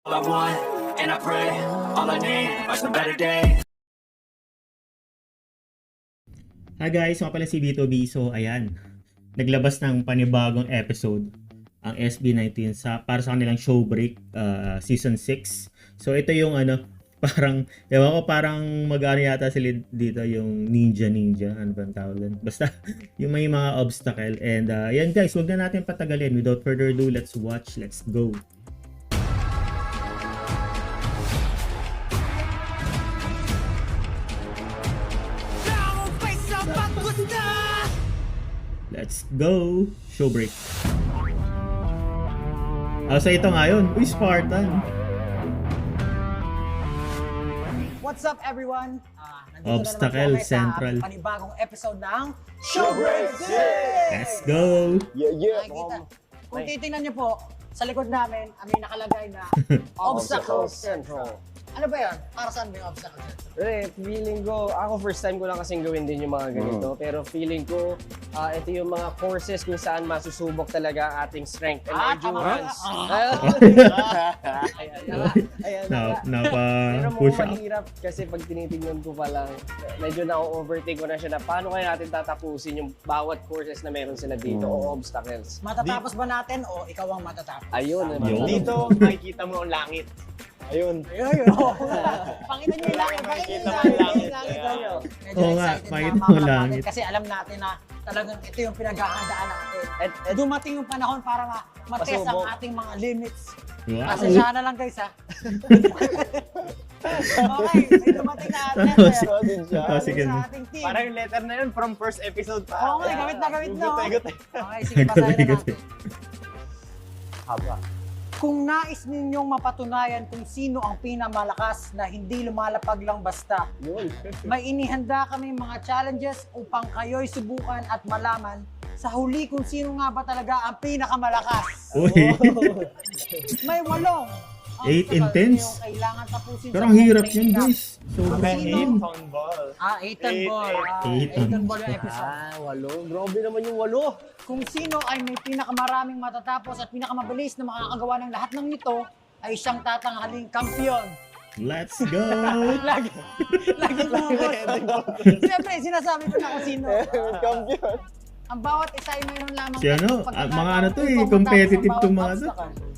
All I want, and I pray, all I need are some better days. Hi guys, mga pala si B2B. So ayan, naglabas ng panibagong episode ang SB19 para sa kanilang show break season 6. So ito yung parang, ewan ko, parang mag-ano yata sila dito, yung ninja, ano ba ang tawag doon? Basta, yung may mga obstacle. And yan guys, wag na natin patagalin. Without further ado, let's watch, let's go. Let's go! Show break. So ito nga yun. Uy, Spartan! What's up everyone? Nandito Obstacle na naman po kami Central. sa panibagong episode ng Showbreak 6! Let's go! Nakikita. Kung titingnan niyo po, sa likod namin, may nakalagay na Obstacle Central. Ano ba yan? Para saan ba yung Obstacle Central? Feeling ko, ako first time ko lang kasing gawin din yung mga ganito. Pero feeling ko, ito yung mga courses kung saan masusubok talaga ang ating strength and endurance. Ayan. Pero Push mukhang up. mahirap kasi pag tinitingnan ko pa lang, medyo na-overtake ko na siya na paano kaya natin tatapusin yung bawat courses na meron sila dito o obstacles. Matatapos ba natin o ikaw ang matatapos? Ayun. Yun. Dito, makikita mo ang langit. Ayun. Ayun. Pakita niyo yung langit. Makikita mo ang langit. Medyo Oo nga, excited pakita na mo mga kapatid langit. kasi alam natin na talagang ito yung pinaghahandaan natin. At Dumating yung panahon para matest ang Pasubok. ating mga limits. Wow! Pasensyahan na lang guys ha. Okay, may dumating na atin. Sige. Sa ating team. Parang yung letter na yun from first episode pa. Oo nga, gamit na. Gugot. Okay, sige, basahin na natin. Haba. Kung nais ninyong mapatunayan kung sino ang pinamalakas na hindi lumalapag lang basta, may inihanda kami mga challenges upang kayo'y subukan at malaman sa huli kung sino nga ba talaga ang pinakamalakas. Uy! May 8 Eight obstacles intense. yung kailangan tapusin Pero sa ang hirap training yan camp. guys. Sobrang Okay, Sino? 8 pound ball. 8-ton ball. Eight 8-ton ball yung episode. walo. Grabe naman yung walo. Kung sino ay may pinakamaraming matatapos at pinakamabilis na makakagawa ng lahat ng ito, ay siyang tatanghaling kampiyon. Let's go! Lagi tumubos. Siyempre, sinasabi ko na kung sino. Champion. Ang bawat isa ay mayroon lamang Si ano, pagkakataon mga ano to eh, upang matapos competitive ang tong bawat mga to. obstacle.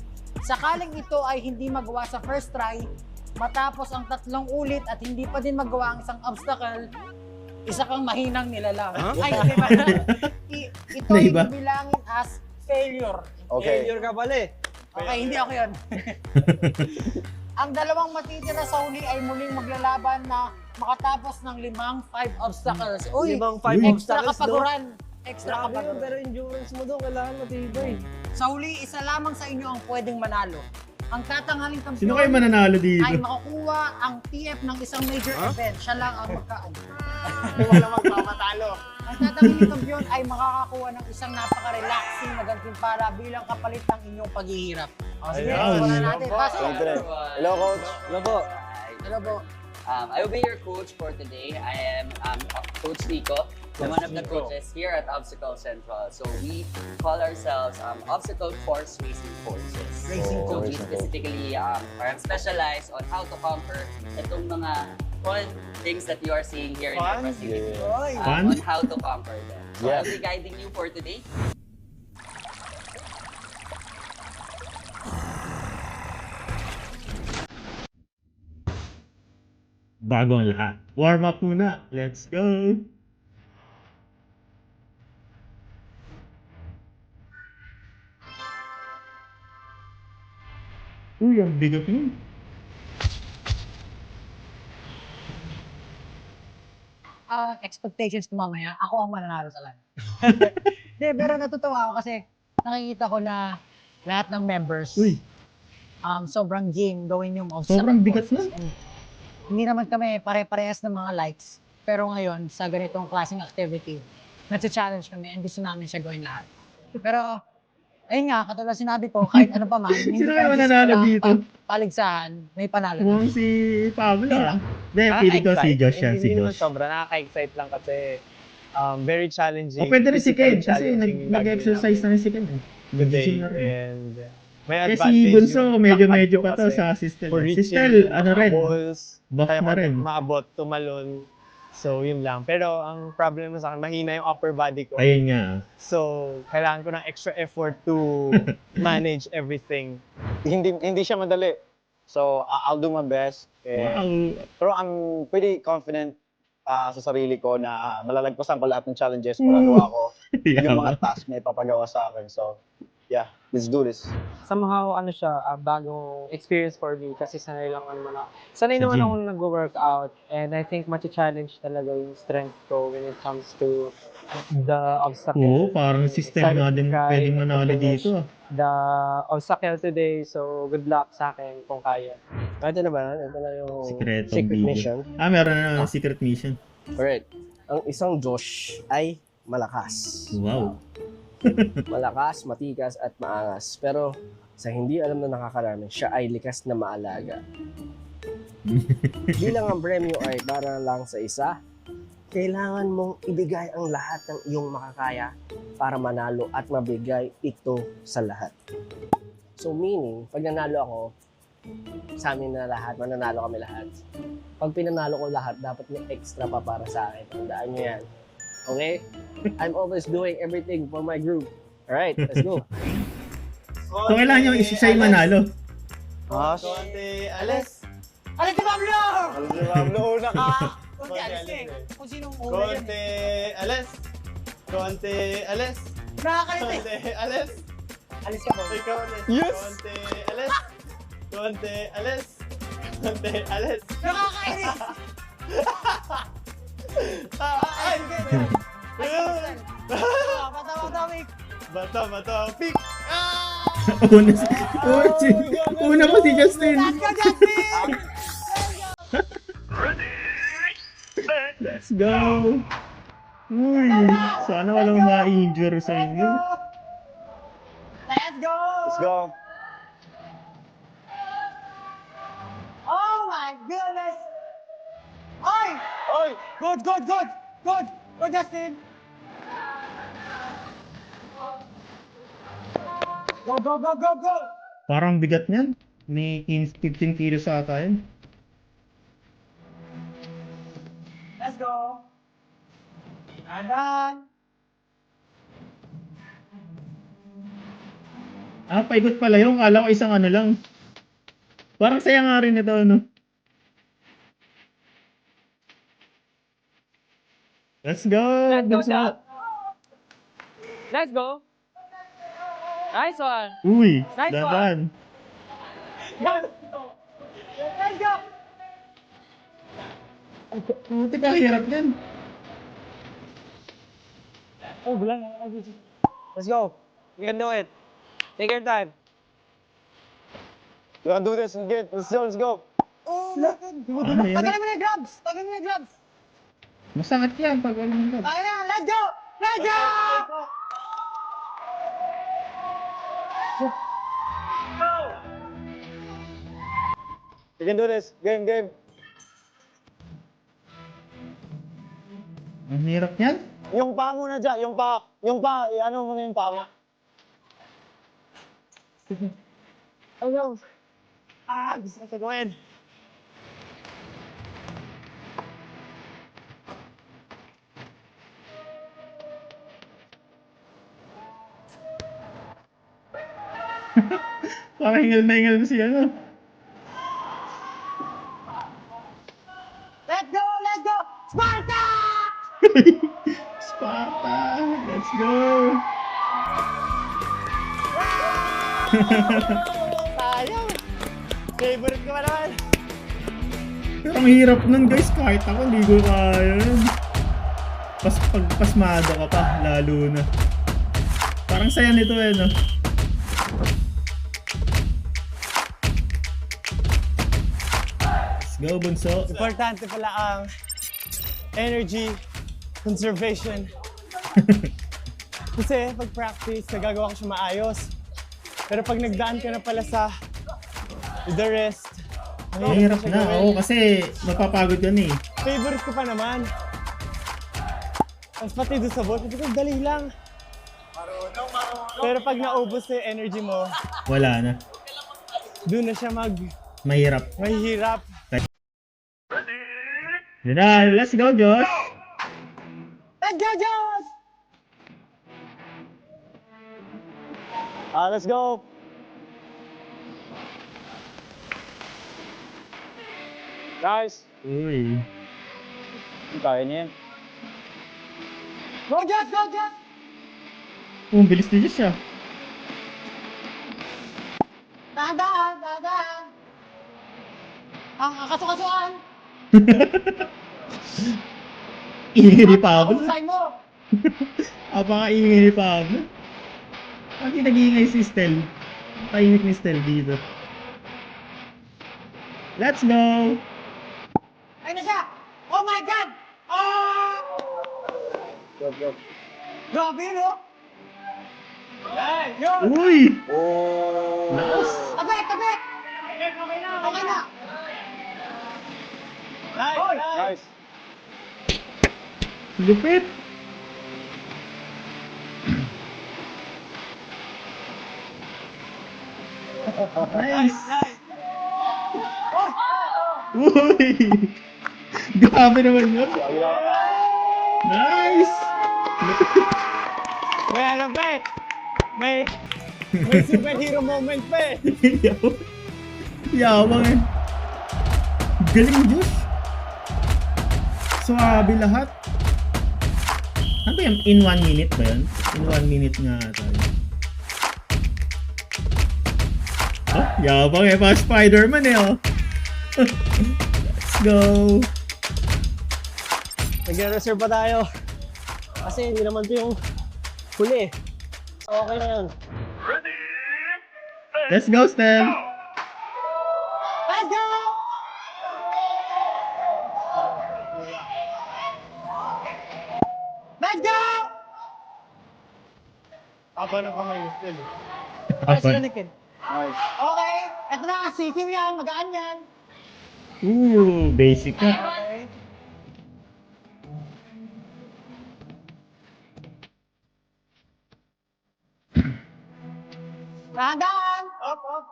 Sakaling ito ay hindi magawa sa first try, matapos ang 3 ulit at hindi pa din magawa ang isang obstacle, isa kang mahinang nilalang. Ay, di ba? Ito ay Naiba? bibilangin as failure. Failure ka pala eh. Okay, hindi ako yun. Ang dalawang matitira sa huli ay muling maglalaban na makatapos ng 5 obstacles. Uy, Limang extra obstacles, no? kapaguran. Extra Grabe yun, kapaguran. pero endurance mo doon, kailangan matibay. Sa huli, isa lamang sa inyo ang pwedeng manalo. Ang tatanghaling kampiyon Sino kayo mananalo dito? ay makukuha ang TF ng isang major event. Siya lang ang Wala magpamatalo. Ang tatanghaling kampiyon ay makakakuha ng isang napaka-relaxing na gantimpala bilang kapalit ng inyong paghihirap. O sige, Ayun. simulan natin. Pasok! Hello, coach. Hello po. Hello po. I will be your coach for today. I am Coach Rico. I'm one of the coaches here at Obstacle Central. So we call ourselves Obstacle Course Racing Courses. Racing So we coaches. specifically parang specialize on how to conquer itong mga fun things that you are seeing here in our Fun? facility. Oy. Fun? On how to conquer them. So I'll be guiding you for today. Bago ang lahat. Warm up muna. Let's go! Uy, ang bigat yun. Expectations ko mamaya, ako ang mananalo talaga. Hindi, pero natutuwa ako kasi nakikita ko na lahat ng members Uy, sobrang game gawin yung obstacle sobrang bigat courses. na. Hindi naman kami pare-parehas ng mga likes. Pero ngayon, sa ganitong klaseng activity, nasa-challenge kami and gusto namin siya gawin lahat. Pero, ayun nga, katulad sinabi ko, kahit ano pa man, hindi Sino pa kayo mananalo dito? Paligsahan, may panalo. Mukhang si Pablo ah. Hindi, feeling ko si Josh yan, si Hindi naman Josh. sobra, nakaka-excite lang kasi very challenging. O pwede rin si Ken, physically kasi challenging nag-exercise na rin si Ken eh. today. Nag-gym na rin. And May Si Bunso, medyo pa to Kasi sa Sistel. for reaching Sistel, ano rin, balls, buff kaya na rin. maabot, tumalon. So, yun lang. Pero ang problem mo sa akin, mahina yung upper body ko. Ayun nga. So, kailangan ko ng extra effort to manage everything. Hindi siya madali. So, I'll do my best. Wow. Pero I'm pretty confident sa sarili ko na malalagpasan ko lahat ng challenges magagawa ko. Yung mga tasks na ipapagawa sa akin. So, yeah, let's do this. Somehow, ano siya, bagong experience for me kasi sanay naman gym. ako nag-workout and I think challenge talaga yung strength ko when it comes to the obstacle. Oo, parang system nga din pwedeng manalo dito. The obstacle today, so good luck sa akin kung kaya. Ito na ba? Ito na yung Secretong secret video. mission. Meron na secret mission. Alright. Ang isang Josh ay malakas. Wow. Malakas, matikas, at maangas. Pero sa hindi alam na nakakarami, siya ay likas na maalaga. Bilang ang premyo ay para lang sa isa, kailangan mong ibigay ang lahat ng iyong makakaya para manalo at mabigay ito sa lahat. So meaning, pag nanalo ako, sa amin na lahat, mananalo kami lahat. Pag pinanalo ko lahat, dapat may extra pa para sa akin. Tandaan nyo yan. Okay? I'm always doing everything for my group. Alright, let's go. So, kailangan nyo isa yung manalo. Konti, alis! Alis si Pablo! Pablo, una ka! Konti alis eh. Kung sinong una yan. Konti, alis! Konti, alis! Nakakalit eh. Konti, alis! Alis ka po. Ikaw ulit. Yes! Konti, alis! Konti, alis! Konti, alis! Nakakainis! Ay! Bata-bata-wik. Bata, pick! Una pa si Justin. Let's go, Justin! Let's go. Uy, sana walang ma-injure sa inyo. Let's go! Let's go. Oh my goodness! Oy! Oy! Good! Good, Justin! Go! Parang bigat niyan. May 15 kilos sa ata yun. Let's go! Andan! Paikot pala yung kala ko isang ano lang. Parang saya nga rin ito, ano. Let's go! Let's go! Nice one! Uy, Nice daban. Let's go! Puti ka, hirap yan. Let's go! You can do it! Take your time! We can do this again. Let's go. Oh my God! Hirap. Tagalin mo na yung gloves! Tagalin mo na yung gloves! Masakit yan pag ano ka. Tayo na! Let's go! Let's go! We can do this. Game. Ang hirap yan. Yung paa muna dyan. Yung paa. Ano mo na yung paa mo? Gusto ko gawin. Parang hingal na si ano. Let's go! Sparta! Sparta! Let's go! Sayang! Favorite ko pa naman. Pero ang hirap nun guys, kahit ako hindi ko kaya yun. Pag pasmado ka pa, lalo na. Parang saya nito no? Let's go, Bunso. Importante pala ang energy conservation. Kasi pag practice, nagagawa ko siya maayos. Pero pag nagdaan ka na pala sa the rest, Ang hirap siya na, gawin. oo, kasi mapapagod yan eh. Favorite ko pa naman. Tapos pati doon sa boat, sabi ko, dali lang. Pero pag naubos na yung energy mo, Wala na. Doon na siya Mahirap. mahihirap. Yun na, let's go, Josh! Let's go, Josh! Let's go! Guys! Uy. Kaya niya yan. Go, Josh! Go, Josh! Ang bilis ni Josh ah. Dahan-dahan! Dahan-dahan! Ang kaso-kasuan! Ingay ni Pablo. Usay mo! Apaka-ingay ni Pablo. Bakit nag-iingay si Stel? Tahimik ni Stel dito. Let's go! Ayun na siya! Oh my God! Oh! Grabe, no? Yun! Uy! Oh! Lakas! Tabek! Tabek! Okay na! Okay na! Nice! Lupit! Nice! Uy! Grabe naman yun! Nice! May ano pa eh. May superhero moment pa eh. Yabang eh. Galing Diyos. Suwabe lahat. Ano ba yan? In 1 minute ba yan? In 1 minute nga tayo. Oh, yabang eh. Pa Spider-Man eh oh. Let's go. Nag-reserve pa tayo. Kasi hindi naman ito yung huli. So, okay na yun. Let's go, Stel. Let's go! Let's go! Apa na kamay ni Stel. Nikin. Okay, eto na, sikim yan, magaan yan. Ooh, basic na. Okay. Dahan-dahan! Up, up!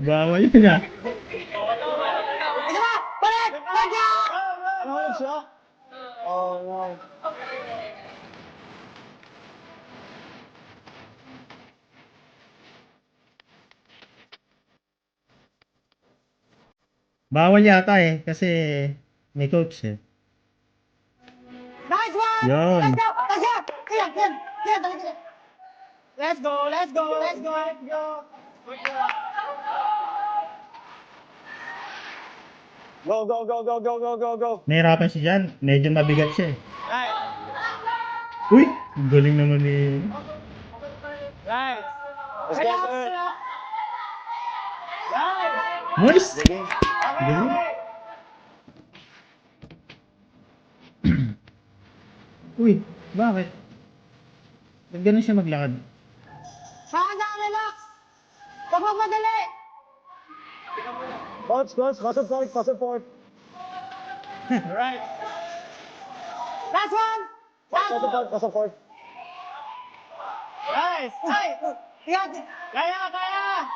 Bawal yun ah. Ito na! Balik! Let's go! Ano ulit siya? Oh no. Bawal yata eh, kasi may coach eh. Nice one! Yun. Let's go! Let's go! Yan, yan! Yan, talaga yan. Let's go! Let's go! Let's go! Let's go! Go, go, go, go, go, go, go, go. Nahirapan siya dyan. Medyo mabigat siya eh. Right. Uy! Ang galing naman ni... Right. Let's go, sir. Nice! Sige. Galing. Uy! Bakit? Ba't ganun siya maglakad? Dahan-dahan, relax! Huwag magmadali! Coach, pass it forward. Right. Last one! Last one! Pass it forward. Nice. Ay! Yan! Kaya, kaya.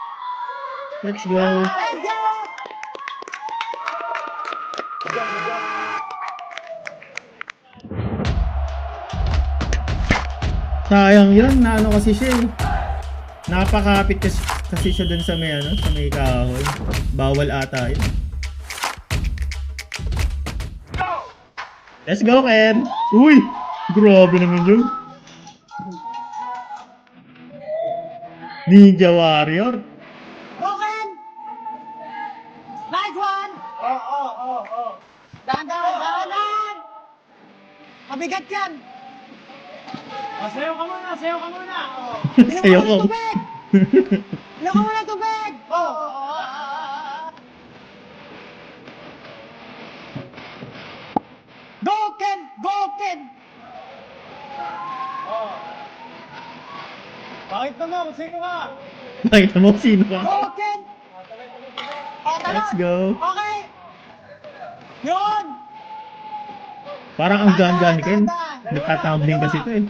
Let's go! Let's go! Sayang yun, na ano kasi siya eh. Napakapit kasi siya dun sa may ano, sa may kahoy. Bawal ata yun. Let's go, Ken! Uy! Grabe naman yun. Ninja Warrior. Broken! Nice one! Oh. Dahan-dahan! Dahan-dahan! Mabigat yan! Sayo ka muna, sayo ka muna. Oh. Sayo ko. Tubig! Inom ka muna tubig! Go, Ken! Go, Ken! Bakit naman, kung sino ka? Nakita mo sino ka? Go, Ken! O, talon! Let's go. Okay! Yun! Parang ang gaan-gaan ni Ken. Nagtatumbling kasi ito eh.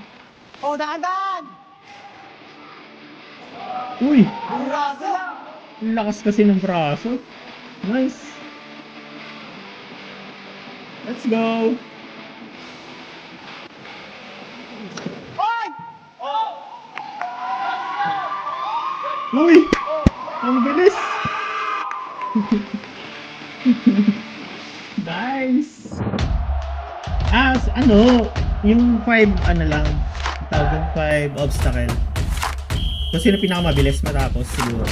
Oh, dahan-dahan! Uy! Braso lang! Ang lakas kasi ng braso. Nice. Let's go. Uy! Ang bilis! Nice! Yung 5 ano lang, tawag 5 obstacle. Kung sino pinakamabilis matapos siguro.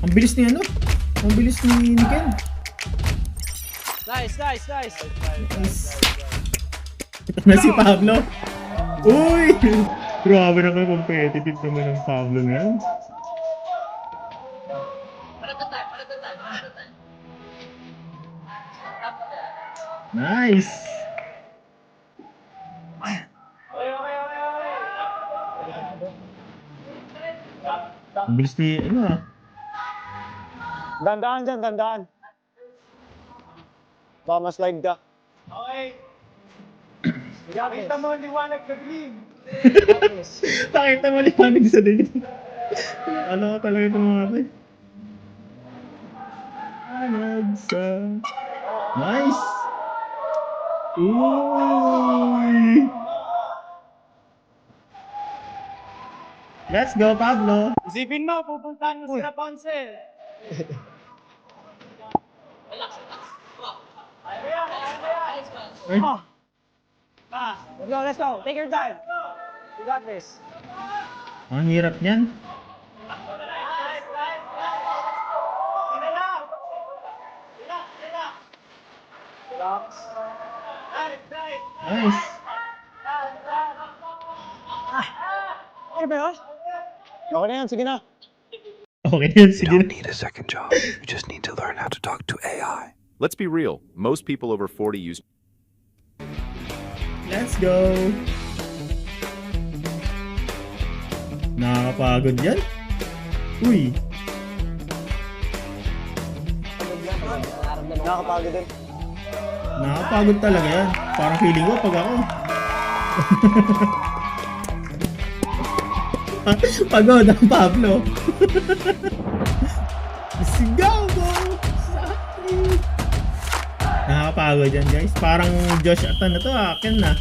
Ang bilis ni ano? Ang bilis ni Ken. Nice. Nice. Ito na si Pablo. Uy! Grabe na competitive naman ng Pablo na yan. Nice! Ang bilis ni, Dandaan dyan, dandaan. Baka ma-slide ka. Okay. Nakita mo ang liwanag na green. Nakita mo liwanag sa dilim. Ano ka talaga ito mga ate? Liwanag sa... Nice! Uy! Let's go, Pablo! Isipin mo, pupuntahan mo sila Ponsel. Ay, Let's go. Take your time. You got this. ang hirap niyan. Nice! Ano ba yun? Okay na yan, sige na. Okay yan, sige na. Need a second job. You just need to learn how to talk to AI. Let's be real. Most people over 40 use Let's go! Nakakapagod yan? Uy! Nakakapagod din. Nakakapagod talaga yan. Parang feeling ko pag ako. Pagod ang Pablo. Sigaw mo! Sakit! Nakakapagod yan guys. Parang Josh at ano to akin na.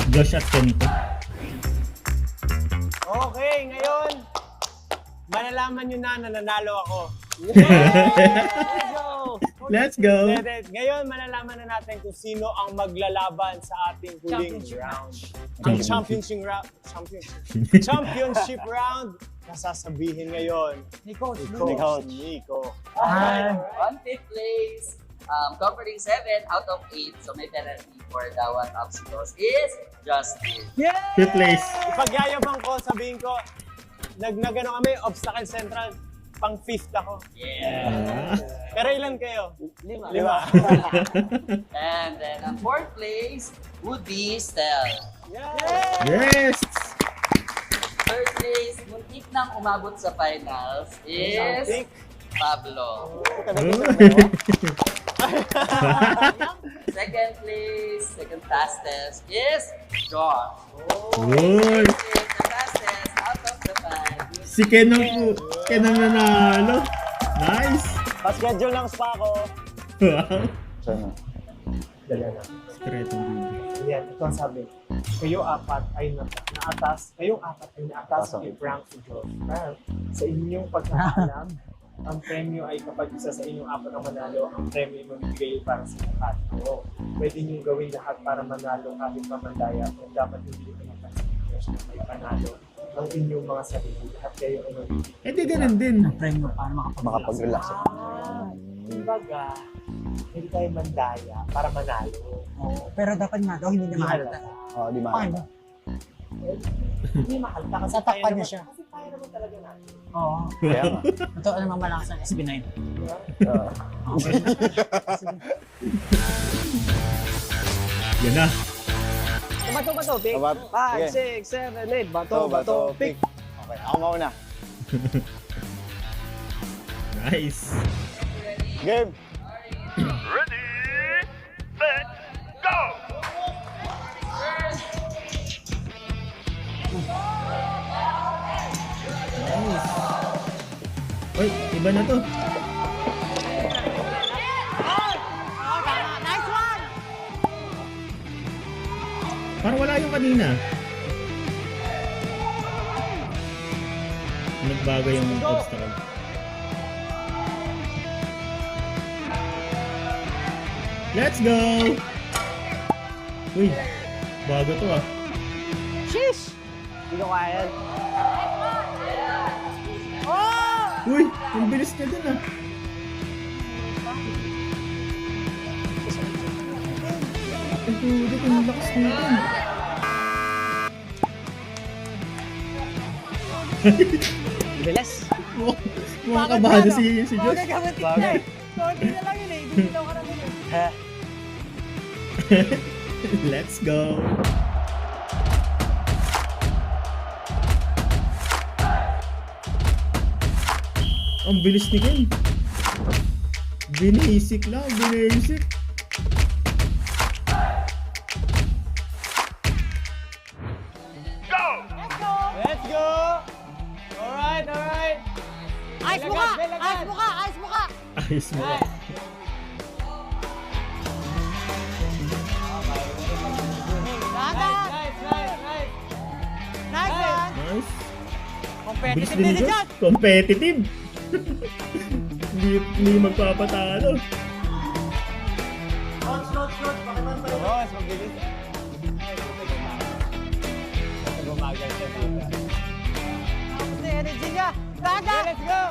Josh at Ken to. Okay, ngayon, malalaman nyo na nanalo ako. Let's go! Ngayon, malalaman na natin kung sino ang maglalaban sa ating huling round. Ang championship round na sasabihin ngayon Ni Coach ni Lou. Coach Nico. On 5th place, covering 7 out of 8, so may penalty for the 1 obstacles is Justin. Fifth place. Pagyayabang ko, sabihin ko, nagano kami, obstacle central, pang 5th ako. Yeah. Pero ilan kayo? 5. 5. And then ang 4th place would be Stel. Yes! 3rd place, muntik nang umabot sa finals is Pablo. Second place, second fastest is Josh. Uy! The fastest out of the 5. Si Ken ang Ken ang nanalo. Nice! Pa-schedule ng spa ko. Wow! Sana. Sekretong video. Yan, ito ang sabi. Kayo apat ay naatas, kayong apat ay naatas kay Frank si Josh. Well, sa inyong pagkakaalam, ang premyo ay kapag isa sa inyong apat ang manalo, ang premyo ay mamibigay para sa lahat. Oo. Pwede niyong gawin lahat para manalo kahit mamandaya. Kung dapat hindi kayo napansin na may panalo ang inyong mga sarili. Lahat kayo ay mamibigay. Eh di ganun din. Premyo para Makapag-relax. Kumbaga, hindi tayo mandaya para manalo. Pero dapat nga daw, hindi na mahal. Oo, di ba? Paano? Hindi mahalta kasi Tatakpan niya siya. Kasi tayo naman talaga natin. Oo. Kaya nga. Ito ano naman malakas ng SB9. Oo. Yan na. Bato, pick. Bato. 5, Sige. 6, 7, 8. Bato, pick. Okay, ako mauna. Nice. Game. Nice. Uy, iba na to. Nice one! Parang wala yung kanina. Nagbago yung obstacle. Let's go! Uy, bago to ah. Sheesh! Hindi ko kaya yan. Oh! Uy, ang bilis niya dun ah. Ang tulit, ang lakas nito. Bilis. Mukhang kabado si Diyos. Gagamitin na eh. Konti na lang yun eh. Bibitaw ka na yun eh. Let's go! Ang bilis ni Ken. Binisik lang, binisik. Let's go! Alright, alright. Ayos mo ka! Ayos mo ka! Ayos mo ka! Ayos mo. Dahan! Nice one! Nice. Competitive Bilis din ni din Diyos. dyan! Competitive. hindi magpapatalo. Boss, mabilis. Gumagal siya dito. Tapos na energy niya! Dahan! Let's go!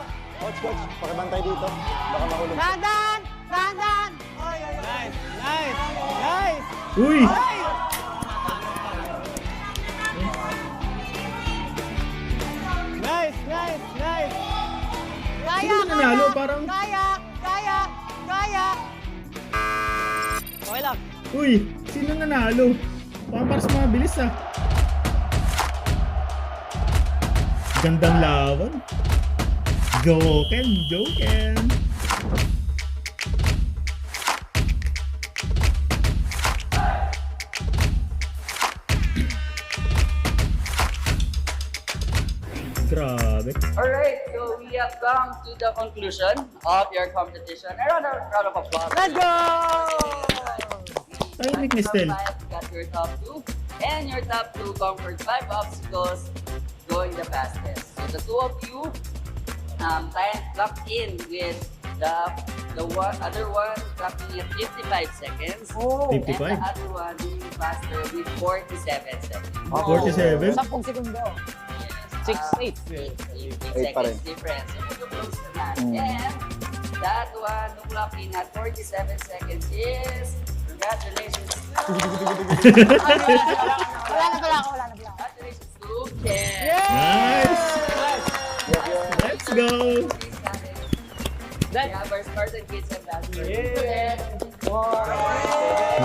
Coach, pakibantay dito. Baka mahulog. Dahan! Dahan! Nice, nice, nice. Uy! Nice, nice, nice. Kaya! Sino nanalo? Parang... Kaya! Kaya! Kaya! Okay lang. Uy! Sino nanalo? Parang para sa mga bilis ah. Gandang laban. Go Ken! Go Ken! Grabe. Alright, so we have come to the conclusion of your competition. A round of applause. Let's go! Tahimik ni Stel. You got your top 2, and your top 2 conquered 5 obstacles going the fastest. So the two of you clocked in with the other one clocking at 55 seconds. Oh! 55. And the other one doing faster with 47 seconds. 47? 10 segundo. 6, 8. 8 pa rin. seconds difference. So medyo close na na. And that one who clocked in at 47 seconds is... Congratulations to... Wala na pala ako, wala na pala ako. Congratulations to Ken. Nice! Let's go! We have our Spartan Kids Ambassador. Wow!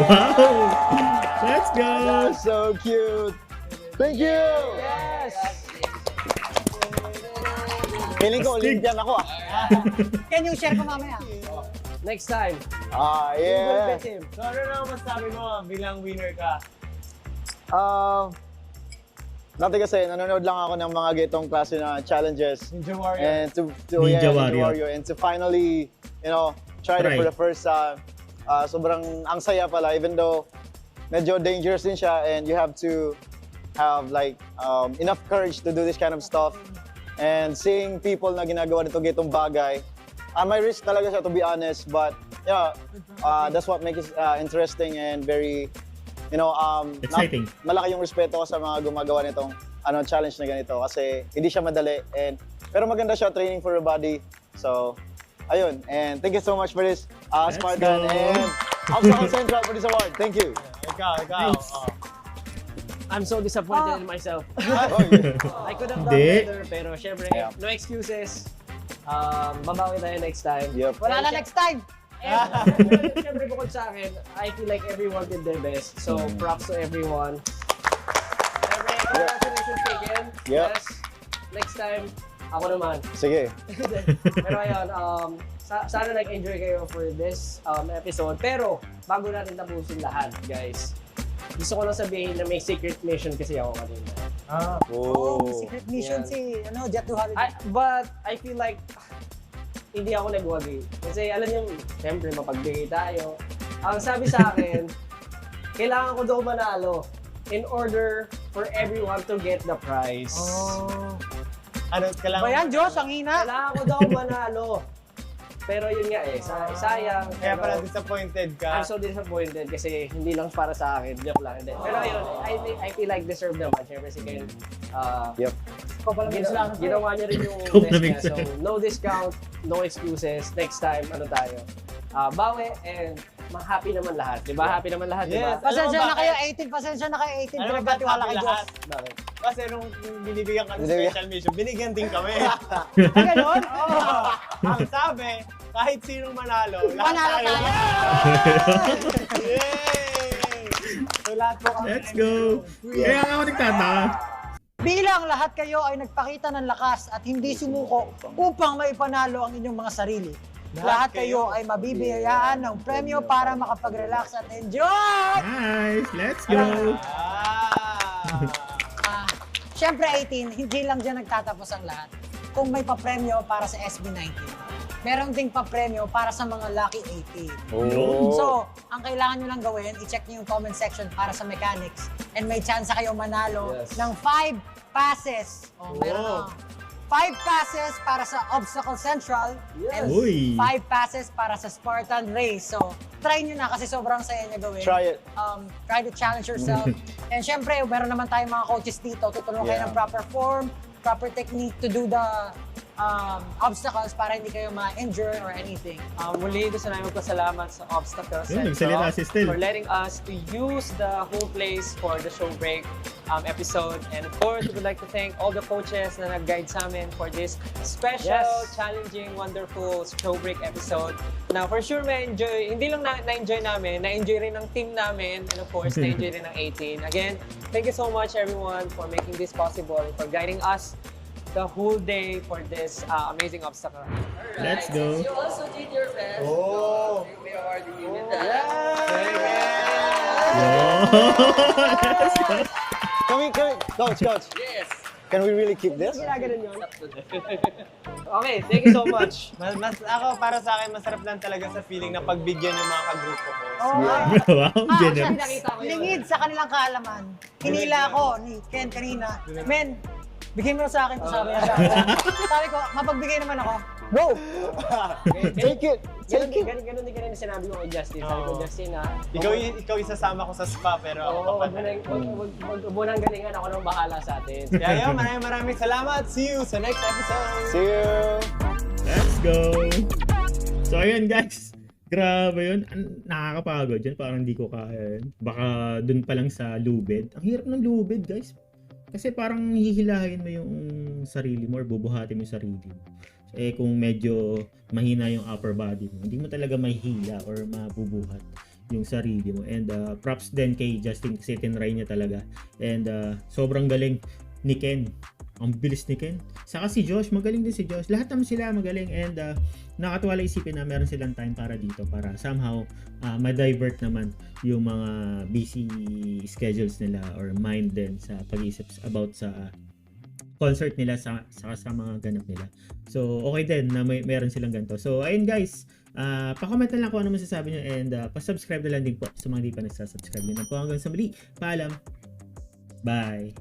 Let's go! That's so cute. Thank you. Yes! Feeling ko Astig. Olympian ako ah. Ken, yung share ko mamaya. Next time. Yeah. So ano na masabi mo bilang winner ka? Dati kasi nanonood lang ako ng mga gitong klase na challenges Ninja Warrior. and to Ninja Ninja Warrior. and to finally, try it Try. for the first time. Sobrang ang saya pala even though medyo dangerous din siya and you have to have like enough courage to do this kind of stuff. And seeing people na ginagawa nito gitong bagay, may risk talaga siya to be honest, but yeah, that's what makes it interesting and very, Exciting. Malaki yung respeto ko sa mga gumagawa nitong challenge na ganito kasi hindi siya madali pero maganda siya training for your body. So, ayun. And thank you so much for this, Let's Spartan go. and Obstacle Central for this award. Thank you. Ikaw. Nice. I'm so disappointed in myself. Oh, yeah. I could have done Hindi. better, pero syempre, Yeah. no excuses. Babawi tayo next time. Yep. Wala na next time. And syempre bukod sa akin, I feel like everyone did their best. So props to everyone. Syempre, congratulations again. Yep. Yes. Next time, Ako naman. Sige. Pero ayun, sana nag-enjoy kayo for this episode. Pero, bago natin tapusin lahat, guys, gusto ko lang sabihin na may secret mission kasi ako kanina. Oh, may secret mission Yan. si Jet to Holiday. But I feel like hindi ako nagwagi. Kasi alam niyo, siyempre mapagbigay tayo. Ang sabi sa akin, kailangan ko daw manalo in order for everyone to get the prize. Ano, kailangan... Ba yan, Josh? Ang hina. Kailangan ko daw manalo. Pero yun nga sayang. Kaya pero pala disappointed ka. I'm so disappointed kasi hindi lang para sa akin. Joke lang. Hindi. Pero yun, I feel like deserve naman. Siyempre si Ken, Yep. ginawa niya rin yung Scope best na niya. So, no discount, no excuses. Next time, tayo? Bawi and happy naman lahat. Diba? Happy naman lahat, diba? Yes. Pasensya Alam mo na kayo 18, pasensya na kayo 18. Ano Pero ba batiwala kay Josh. lahat? Bakit? Kasi nung binibigyan ka ng special mission, binigyan din kami. Ganon? Oo. Ang sabi, kahit sinong manalo, lahat Manalo tayo. Yay! So lahat po kami. Let's go! Kaya nga ako nagtataka. Bilang lahat kayo ay nagpakita ng lakas at hindi sumuko upang maipanalo ang inyong mga sarili. Lahat kayo ay mabibiyayaan ng premyo para makapag-relax at enjoy! Nice! Let's go! Siyempre 18, hindi lang dyan nagtatapos ang lahat. Kung may papremyo para sa SB19, meron ding papremyo para sa mga lucky 18. So, ang kailangan nyo lang gawin, i-check nyo yung comment section para sa mechanics and may chance kayo manalo ng 5 passes. Meron na. 5 passes para sa Obstacle Central and Uy. 5 passes para sa Spartan Race. So, try nyo na kasi sobrang saya niya gawin. Try it. Try to challenge yourself. And syempre, meron naman tayong mga coaches dito. Tutulungan kayo ng proper form, proper technique to do the obstacles para hindi kayo ma-injure or anything. Muli gusto namin magpasalamat sa Obstacle Yun, nagsalita si Stel. for letting us to use the whole place for the show break episode. And of course, we would like to thank all the coaches na nag-guide sa amin for this special, challenging, wonderful show break episode. Now, for sure, hindi lang na-enjoy namin, na-enjoy rin ng team namin, and of course, na-enjoy rin ng 18. Again, thank you so much everyone for making this possible, for guiding us the whole day for this amazing obstacle. Let's go! You also did your best. Oh! We awarded you with that. Let's go! Can we, Coach, Yes. can we really keep this? Ginaganon yun. Okay, thank you so much. Ako, para sa akin, masarap lang talaga sa feeling na pagbigyan yung mga kagrupo ko. Wow, generous. Nakita ko yun. Lingid sa kanilang kaalaman. Hinila ako ni Ken kanina. Men, bigyan mo na sa akin to, sabi niya sa akin. Sabi ko, mapagbigay naman ako. Go! Take it! Ganun din yung sinabi ko kay Justin. Sabi ko, Justin Ikaw isasama ko sa spa, pero wag mo nang galingan, ako nang bahala sa atin. Kaya yun, maraming salamat. See you sa next episode. See you! Let's go! So ayun guys, grabe yun. Nakakapagod yun, parang hindi ko kaya yun. Baka dun pa lang sa lubid. Ang hirap ng lubid guys. Kasi parang hihilahin mo yung sarili mo or bubuhatin mo yung sarili mo. Kung medyo mahina yung upper body mo, hindi mo talaga mahihila or mabubuhat yung sarili mo. And props din kay Justin kasi tinry niya talaga. And sobrang galing ni Ken. Ang bilis ni Ken. Saka si Josh, magaling din si Josh. Lahat naman sila magaling and nakakatuwa lang isipin na meron silang time para dito para somehow ma-divert naman yung mga busy schedules nila or mind din sa pag-iisip about sa concert nila sa mga ganap nila. So, okay din na meron silang ganito. So, ayun guys, pa-comment na lang kung ano masasabi nyo and pa-subscribe na lang din po sa mga hindi pa nagsasubscribe. Yun na po hanggang sa muli. Paalam. Bye.